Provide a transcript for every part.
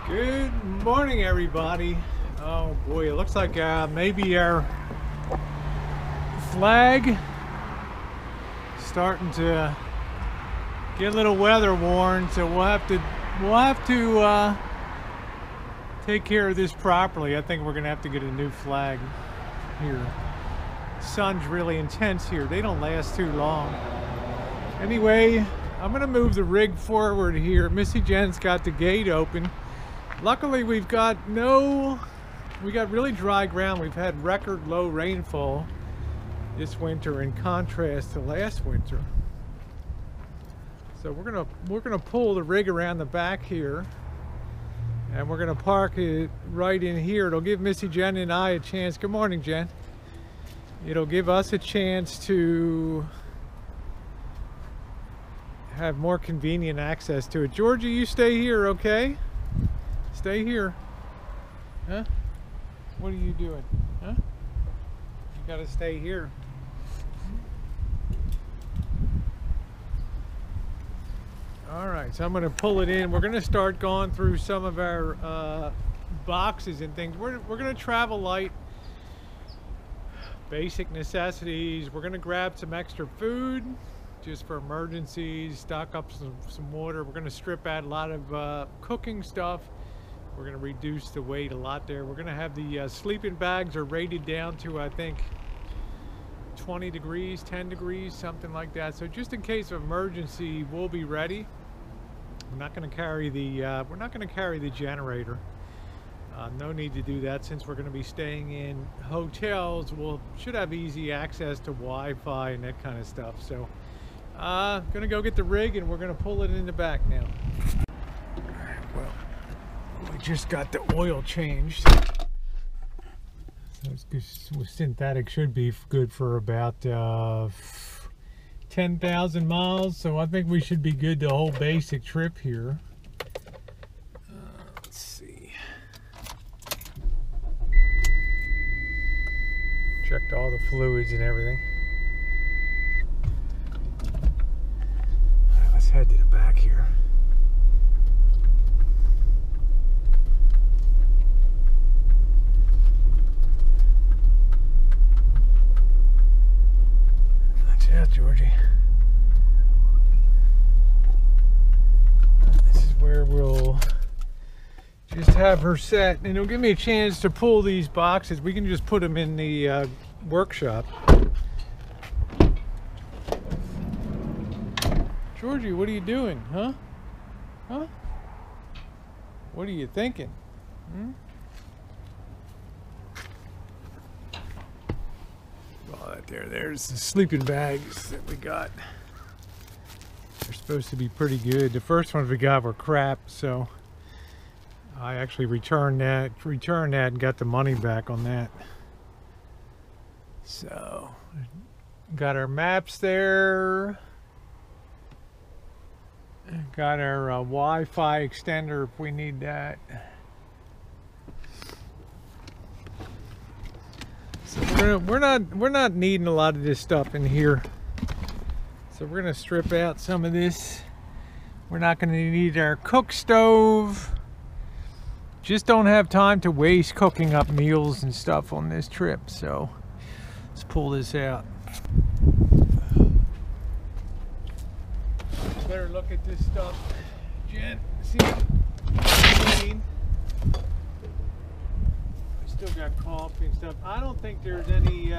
Good morning, everybody. Oh boy, it looks like maybe our flag starting to get a little weather worn, so we'll have to take care of this properly. I think we're gonna have to get a new flag here. Sun's really intense here. They don't last too long. Anyway, I'm gonna move the rig forward here. Missy Jen's got the gate open. Luckily, we got really dry ground. We've had record low rainfall this winter in contrast to last winter. So we're gonna pull the rig around the back here, and we're gonna park it right in here. It'll give Missy Jen and I a chance. Good morning, Jen. It'll give us a chance to have more convenient access to it. Georgie, you stay here, okay? Stay here. Huh? What are you doing? Huh? You gotta stay here. Alright, so I'm gonna pull it in. We're gonna start going through some of our boxes and things. We're gonna travel light. Basic necessities. We're gonna grab some extra food just for emergencies, stock up some water. We're gonna strip out a lot of cooking stuff. We're going to reduce the weight a lot there. We're going to have the sleeping bags are rated down to, I think, 20 degrees, 10 degrees, something like that. So just in case of emergency, we'll be ready. We're not going to carry the generator. No need to do that since we're going to be staying in hotels. Should have easy access to Wi-Fi and that kind of stuff. So going to go get the rig and we're going to pull it in the back now. Well, we just got the oil changed. So synthetic should be good for about 10,000 miles. So I think we should be good the whole basic trip here. Let's see. Checked all the fluids and everything. All right, let's head to the back here. Georgie. This is where we'll just have her set, and it'll give me a chance to pull these boxes. We can just put them in the workshop. Georgie, what are you doing? Huh? Huh? What are you thinking? Hmm? There's the sleeping bags that we got. They're supposed to be pretty good. The first ones we got were crap, so I actually returned that and got the money back on that. So got our maps there. Got our Wi-Fi extender if we need that. We're not needing a lot of this stuff in here, so we're gonna strip out some of this. We're not gonna need our cook stove. Just don't have time to waste cooking up meals and stuff on this trip, so let's pull this out. Better look at this stuff, Jen. See what I mean? Still got coffee and stuff. I don't think there's any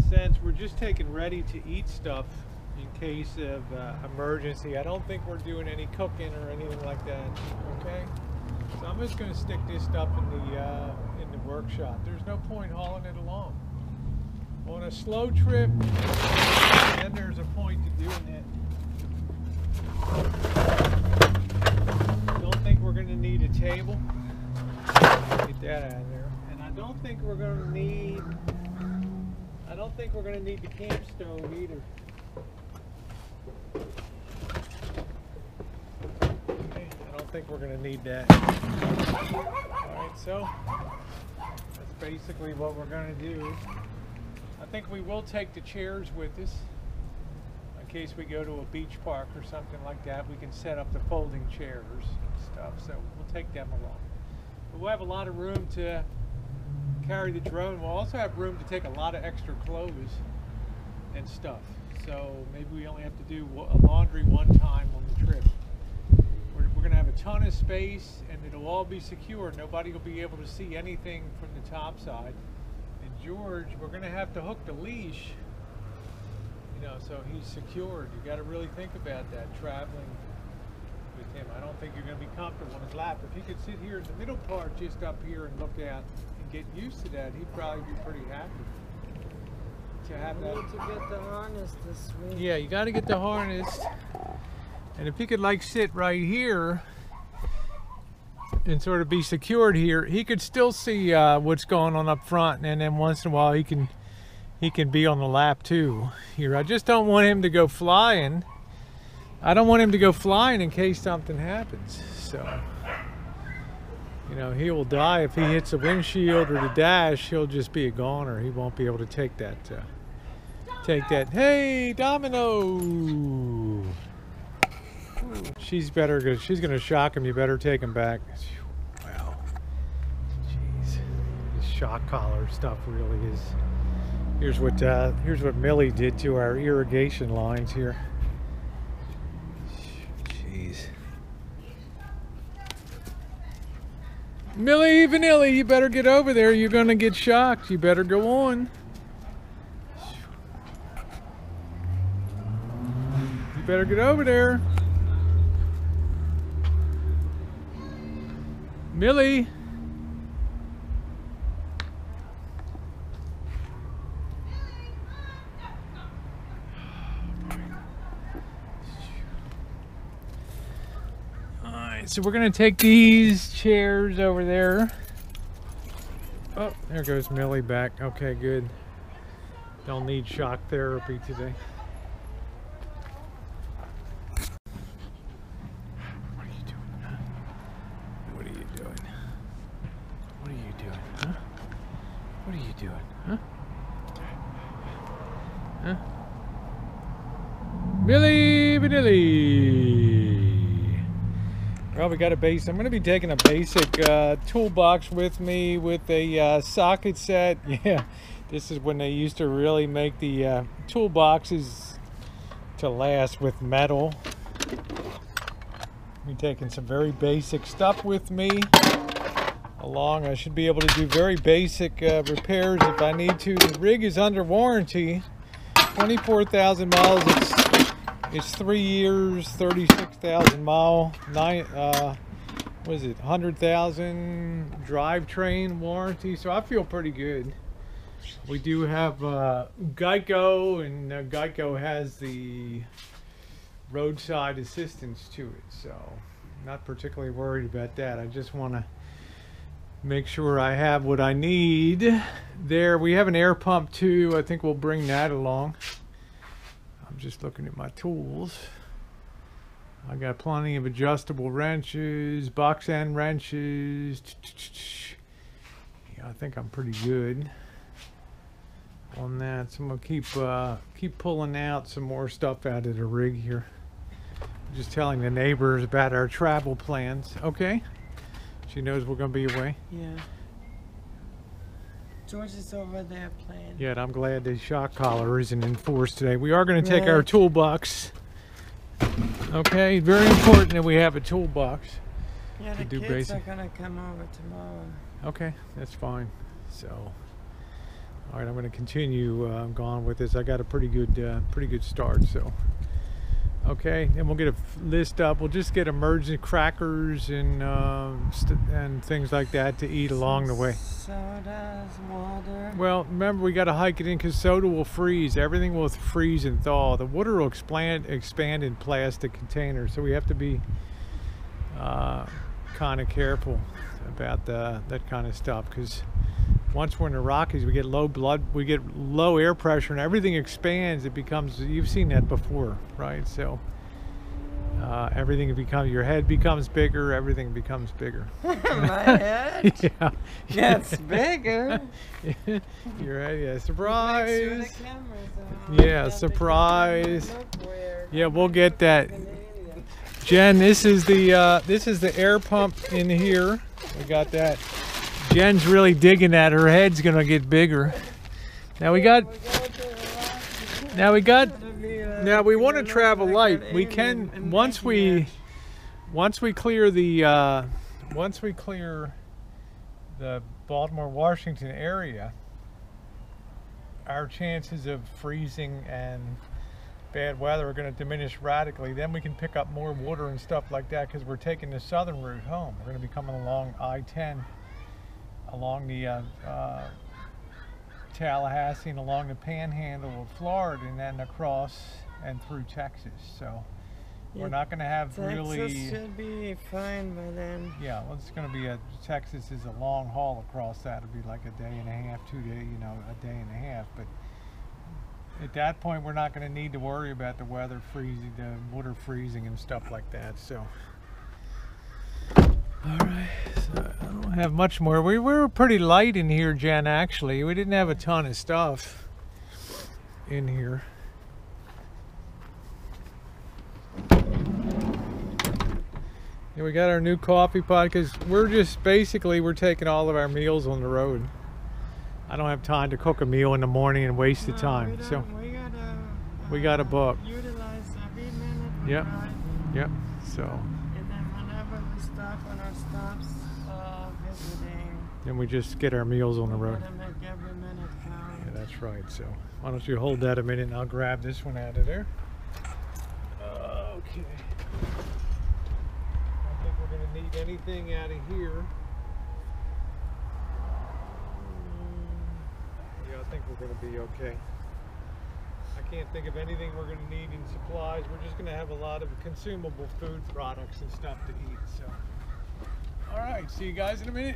sense. We're just taking ready to eat stuff in case of emergency. I don't think we're doing any cooking or anything like that. Okay, so I'm just going to stick this stuff in the workshop. There's no point hauling it along on a slow trip. And there's a point to doing that. Don't think we're going to need a table. Get that out of there. And I don't think we're going to need the camp stove either. Okay, I don't think we're going to need that. Alright, so that's basically what we're going to do. I think we will take the chairs with us. I case we go to a beach park or something like that, we can set up the folding chairs and stuff. So we'll take them along. But we'll have a lot of room to carry the drone. We'll also have room to take a lot of extra clothes and stuff. So maybe we only have to do laundry one time on the trip. We're going to have a ton of space, and it'll all be secure. Nobody will be able to see anything from the top side. And George, we're going to have to hook the leash, you know, so he's secured. You got to really think about that traveling with him. I don't think you're going to be comfortable on his lap. If he could sit here in the middle part, just up here, and look out and get used to that, he'd probably be pretty happy to have that. You need to get the harness this week. Yeah, you got to get the harness. And if he could like sit right here and sort of be secured here, he could still see what's going on up front, and then once in a while he can be on the lap too. Here, I just don't want him to go flying. I don't want him to go flying in case something happens. So, you know, he will die if he hits the windshield or the dash. He'll just be a goner. He won't be able to take that. Hey, Domino! She's gonna shock him. You better take him back. Wow. Jeez. This shock collar stuff really is. Here's what Millie did to our irrigation lines here. Jeez. Millie Vanilli, you better get over there. You're gonna get shocked. You better go on. You better get over there. Millie. All right, so we're gonna take these chairs over there. Oh, there goes Millie back. Okay, good. Don't need shock therapy today. Billy Vanilli. Well, we got a base. I'm going to be taking a basic toolbox with me with a socket set. Yeah, this is when they used to really make the toolboxes to last with metal. I'm taking some very basic stuff with me along. I should be able to do very basic repairs if I need to. The rig is under warranty. 24,000 miles. It's 3 years, 36,000 mile, 100,000 drivetrain warranty. So I feel pretty good. We do have Geico, and Geico has the roadside assistance to it. So not particularly worried about that. I just want to make sure I have what I need. There, we have an air pump too. I think we'll bring that along. I'm just looking at my tools. I got plenty of adjustable wrenches, box end wrenches. Yeah, I think I'm pretty good on that. So I'm gonna keep pulling out some more stuff out of the rig here. Just telling the neighbors about our travel plans. Okay. She knows we're going to be away? Yeah. George is over there playing. Yeah, and I'm glad the shock collar isn't enforced today. We are going to take our toolbox. Okay, very important that we have a toolbox. Yeah, the kids are going to come over tomorrow. Okay, that's fine. So, all right, I'm going to continue going with this. I got a pretty good start. So. Okay, and we'll get a list up. We'll just get emergency crackers and things like that to eat along the way. Sodas, water. Well, remember we got to hike it in because soda will freeze. Everything will freeze and thaw. The water will expand in plastic containers, so we have to be kind of careful about that kind of stuff. Because once we're in the Rockies, we get low air pressure, and everything expands. It becomes, you've seen that before, right? So Everything becomes, your head becomes bigger, everything becomes bigger. My head? Yeah. Gets bigger. Your head, yeah, surprise. Make sure the camera's on. Yeah, surprise. Look weird. Yeah, we'll get that. Jen, this is the air pump in here. We got that. Jen's really digging that. Her head's gonna get bigger. Now we want to travel light. We can once we clear the Baltimore Washington area, our chances of freezing and bad weather are going to diminish radically. Then we can pick up more water and stuff like that because we're taking the southern route home. We're going to be coming along I-10, along the Tallahassee and along the panhandle of Florida, and then across and through Texas. So we're not going to have really. Texas should be fine by then. Yeah, well, it's going to be Texas is a long haul across that. It'll be like a day and a half, 2 days, a day and a half. But at that point, we're not going to need to worry about the weather freezing, the water freezing and stuff like that. So, all right. So I don't have much more. We were pretty light in here, Jen. Actually, we didn't have a ton of stuff in here. Yeah, we got our new coffee pot because we're taking all of our meals on the road. I don't have time to cook a meal in the morning and waste the time. So we got a book. Utilize every minute. Yep. Yep. So. And then whenever we stop on our stops visiting. Then we just get our meals on the road. Gotta make every minute count. Yeah, that's right. So why don't you hold that a minute and I'll grab this one out of there. Okay. I don't think we're gonna need anything out of here. I think we're going to be okay. I can't think of anything we're going to need in supplies. We're just going to have a lot of consumable food products and stuff to eat. So, all right, see you guys in a minute.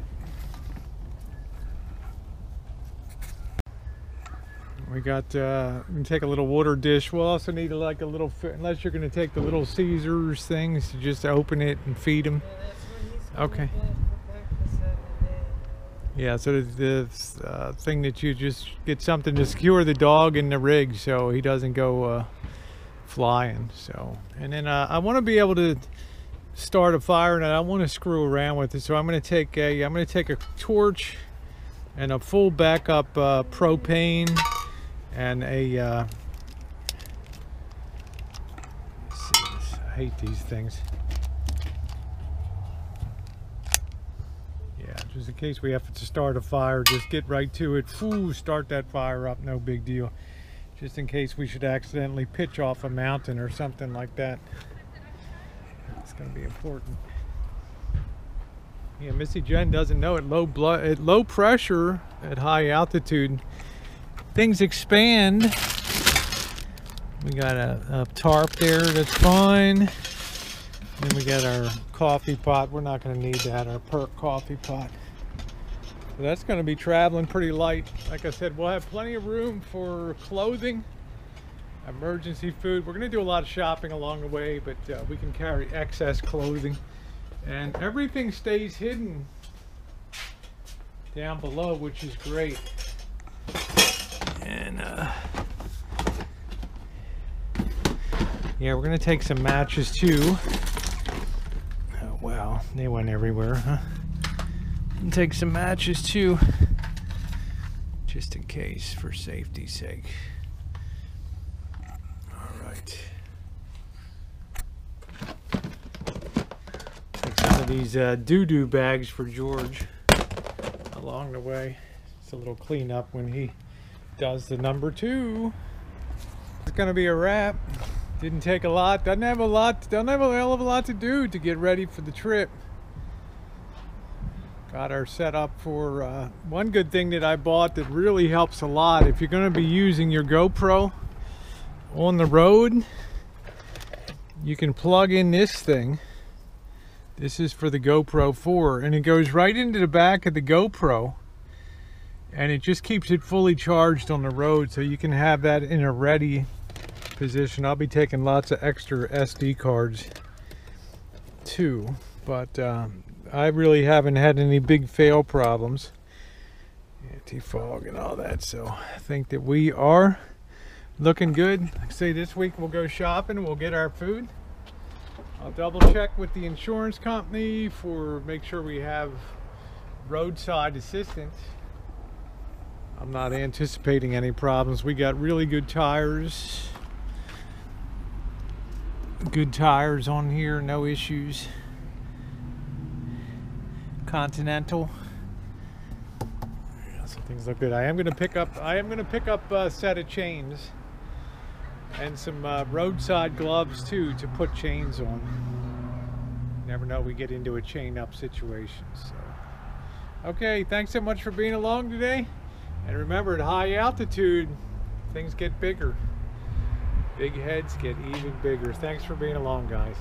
We got, we can take a little water dish. We'll also need like a little, unless you're going to take the little Caesars things to just open it and feed them. Yeah, that's what he's gonna Okay. get for breakfast every day. Yeah, so the thing that you just get something to secure the dog in the rig so he doesn't go flying. So, and then I want to be able to start a fire, and I want to screw around with it. So I'm going to take a torch and a full backup propane and a. Let's see this. I hate these things. Just in case we have to start a fire, just get right to it. Start that fire up, no big deal. Just in case we should accidentally pitch off a mountain or something like that. It's going to be important. Yeah, Missy Jen doesn't know at low pressure, at high altitude, things expand. We got a tarp there, that's fine. Then we got our coffee pot. We're not going to need that, our perk coffee pot. So that's going to be traveling pretty light. Like I said, we'll have plenty of room for clothing, emergency food. We're going to do a lot of shopping along the way, but we can carry excess clothing. And everything stays hidden down below, which is great. And yeah, we're going to take some matches too. Oh, wow, they went everywhere, huh? And take some matches too, just in case, for safety's sake. All right. Take some of these doo-doo bags for George along the way. It's a little cleanup when he does the number 2. It's gonna be a wrap. Didn't take a lot. Doesn't have a hell of a lot to do to get ready for the trip. Got our set up for one good thing that I bought that really helps a lot. If you're going to be using your GoPro on the road, you can plug in this thing. This is for the GoPro 4, and it goes right into the back of the GoPro, and it just keeps it fully charged on the road, so you can have that in a ready position. I'll be taking lots of extra SD cards too, but I really haven't had any big fail problems. Anti-fog and all that, so I think that we are looking good. Like I say, this week we'll go shopping, we'll get our food. I'll double check with the insurance company for make sure we have roadside assistance. I'm not anticipating any problems. We got really good tires. Good tires on here, no issues. Continental. So things look good. I am going to pick up a set of chains and some roadside gloves too to put chains on. Never know we get into a chain up situation. So, okay, thanks so much for being along today. And remember, at high altitude, things get bigger. Big heads get even bigger. Thanks for being along, guys.